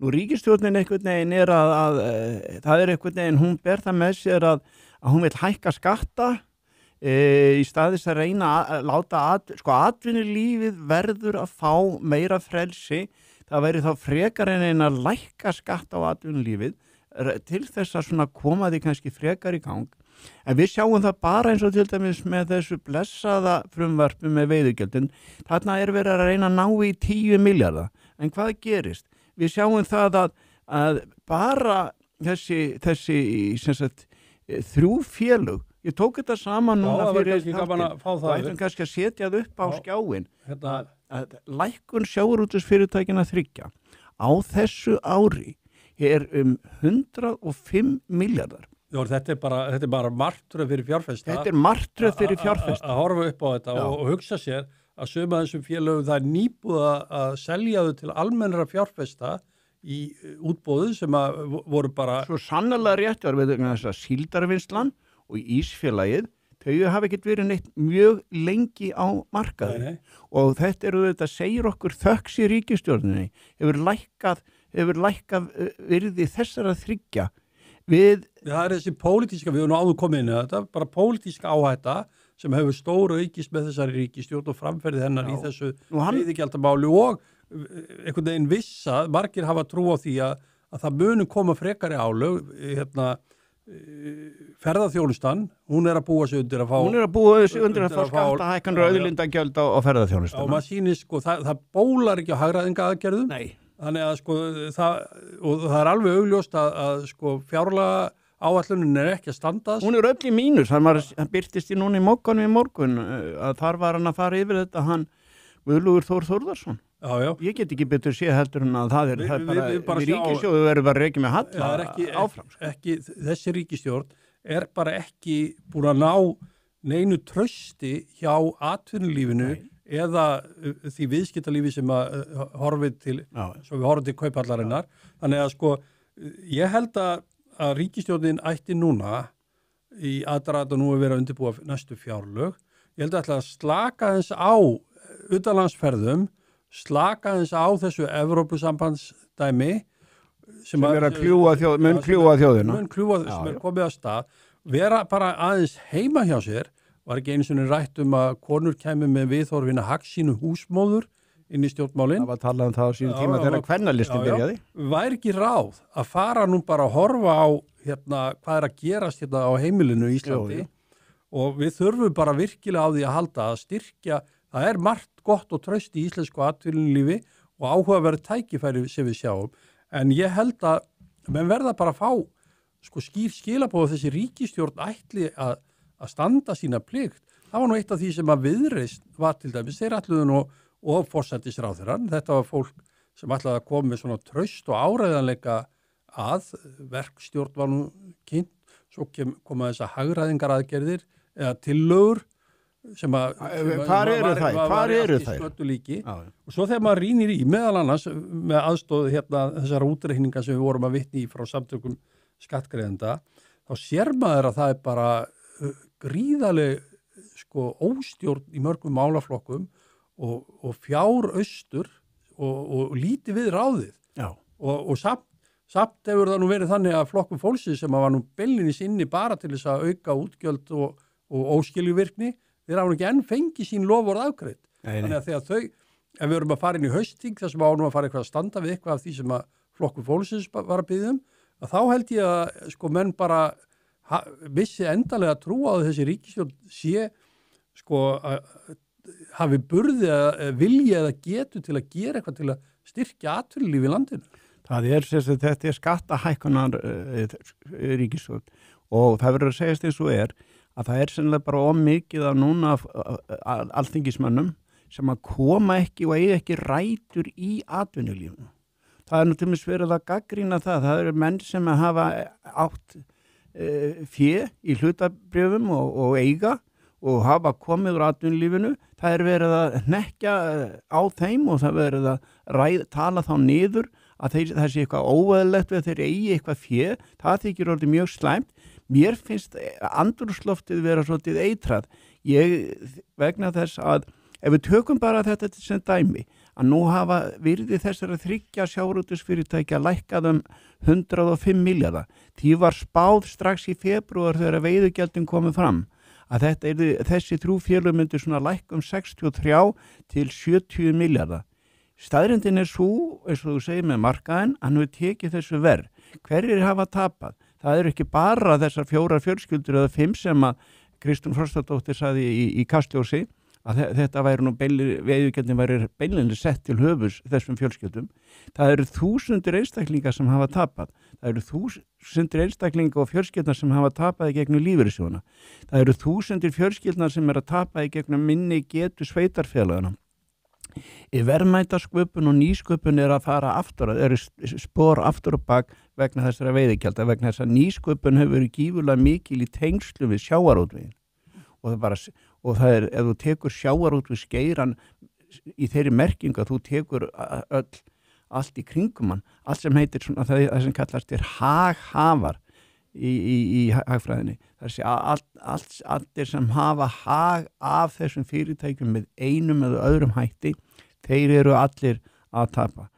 Nú ríkisstjórnin einhvern veginn að það einhvern veginn, hún ber það með sér að hún vil hækka skatta í staðis að reyna að láta atvinnulífið verður að fá meira frelsi. Það væri þá frekar en að lækka skatta á atvinnulífið til þess að svona koma því kannski frekar í gang. En við sjáum það bara eins og til dæmis með þessu blessaða frumvarpi með veiðigjöldin. Þarna verið að reyna að ná í 10 milljarða. En hvað gerist? Við sjáum það að bara þessi sem sagt, 3 félög. Ég tók þetta saman núna fyrir þáttin. Kannski að setja það upp á skjáin. Að lækkun sjávarútvegsfyrirtækjanna 3 á þessu ári 105 milljarðar. Já, þetta er bara martröð fyrir fjárfesta. Þetta er martröð fyrir fjárfesta. Að horfa upp á þetta og hugsa sér að suma þessum félögum það nýbúið að selja þau til almennra fjárfesta í útboðu sem að voru bara... Svo sannarlega rétt var við þess að Síldarvinnslan og Ísfélagið, þau hafa ekkert verið neitt mjög lengi á markaði. Og þetta þetta segir okkur þökks í ríkisstjórninni, hefur lækkað virði þessara 3 við... Það þessi pólitíska, við erum áður komið inn í þetta, bara pólitíska áhætta sem hefur stóru aukist með þessari ríkisstjórn og framferði hennar í þessu veiðigjaldamáli og einhvern veginn vissa, margir hafa trú á því að það muni koma frekari álög, ferðaþjónustan, hún að búa sig undir að fá... Hún að búa sig undir að fá skattahækkanir og auðlindagjöld á ferðaþjónustuna. Og maður sýnir, það bólar ekki á hagræðinga aðgerðum. Nei. Þannig að það er alveg augljóst að fjárlaga áætlunin ekki að standast. Hún öll í mínus, hann birtist í núna í Mogganum í morgun að þar var hann að fara yfir þetta hann Guðlaugur Þór Þórðarsson. Já. Ég get ekki betur séð heldur en að það bara ríkisstjórn verður bara rekið með halla áfram. Þessi ríkisstjórn bara ekki búin að ná neinu trausti hjá atvinnulífinu eða því viðskiptalífi sem að horfið til, svo við horfum til kaupallarinnar. Þannig að ég held að ríkisstjórnin ætti núna í aðdraganda nú að vera að undirbúa næstu fjárlög. Ég held að slaka þess á utanlandsferðum, slaka þess á þessu Evrópusambandsdæmi sem að kljúfa þjóðina. Mun kljúfa sem komið að stað, vera bara aðeins heima hjá sér. Var ekki einu sinni rætt að konur kæmi með viðhorfina hagsínu húsmóður inn í stjórnmálin. Það var talað það á síðan tíma þegar kvennalistin byrjaði. Væri ekki ráð að fara nú bara að horfa á hvað að gerast á heimilinu í Íslandi og við þurfum bara virkilega á því að halda að styrkja, það margt gott og traust í íslensku atvinnulífi og áhugaverð tækifæri sem við sjáum. En ég held að menn verða bara að fá skilaboð þessi ríkisstjórn ætli að standa sína plikt. Það var nú eitt af því sem að Viðreisn var til dæmis, þeir ætluðu og forsætisráðherrann. Þetta var fólk sem ætlaði að koma með svona traust og áræðanleika að verkstjórn var nú kynnt, svo koma þessar hagræðingaraðgerðir eða tillögur sem að Hvar eru þær? Og svo þegar maður rýnir í meðal annars með aðstóð þessara útreikninga sem við vorum að vitni í frá samtökum skattgreiðenda, þá sér maður að það bara gríðaleg óstjórn í mörgum málaflokkum og fjáraustur og lítið við ráðið. Og samt hefur það nú verið þannig að flokkum fólksins sem var nú beilinnis inni bara til þess að auka útgjöld og óskiljuvirkni, þeir hafa nú ekki enn fengið sín lofvörð afgreidd. Þannig að þegar ef við erum að fara inn í haustþing þar sem ánum að fara eitthvað að standa við eitthvað af því sem að flokkum fólksins var að biðja að þá held ég að menn bara vissi endalega trú á þessi ríkisstjórn sé hafi burði að vilja eða getu til að gera eitthvað til að styrkja atvinnulíf í landinu. Þetta skattahækkunar ríkisstjórn og það verður að segjast eins og að það sennilega bara mikið af núna alþingismönnum sem að koma ekki og eiga ekki rætur í atvinnulífinu. Það nú til dæmis verið að gagnrýna það eru menn sem hafa átt fé í hlutabréfum og eiga og hafa komið úr atvinnulífinu, það verið að hnekkja á þeim og það verið að tala þá niður að það sé eitthvað óeðlilegt við þeir eigi eitthvað fé, það þykir orðið mjög slæmt. Mér finnst andrúmsloftið vera svolítið eitrað. Vegna þess að ef við tökum bara þetta sem dæmi, að nú hafa virði þessara 3 sjávarútvegsfyrirtækja lækkað 105 milljarða. Því var spáð strax í febrúar þegar veiðigjöldin komið fram að þessi 3 félög myndu svona lækka 63 til 70 milljarða. Staðreyndin svo, eins og þú segir með markaðinn, hann hefur tekið þessu verð. Hverjir hafa tapað? Það ekki bara þessar 4 fjölskyldur eða 5 sem að Kristrún Frostadóttir sagði í Kastljósi að þetta væri nú veiðigjöldin væri beinlega sett til höfus þessum fjölskyldum. Það eru þúsundir einstaklingar sem hafa tapað. Það eru þúsundir einstaklingar og fjölskyldnar sem hafa tapað í gegnum lífeyrissjóðina. Það eru þúsundir fjölskyldnar sem að tapa í gegnum minni getu sveitarfélagana. Í verðmætasköpun og nýsköpun að fara aftur, spor aftur og bak vegna þessara veiðigjalda, vegna þess að nýsköpun hefur verið gífurlega mikil í tengslu við sjávarútveginn. Og það ef þú tekur sjávarútvegsgeirann í þeirri merkingu að þú tekur allt í kringum hann, allt sem heitir svona, það sem kallast haghafar í hagfræðinni. Allir sem hafa hag af þessum fyrirtækjum með einum eða öðrum hætti, þeir eru allir að tapa.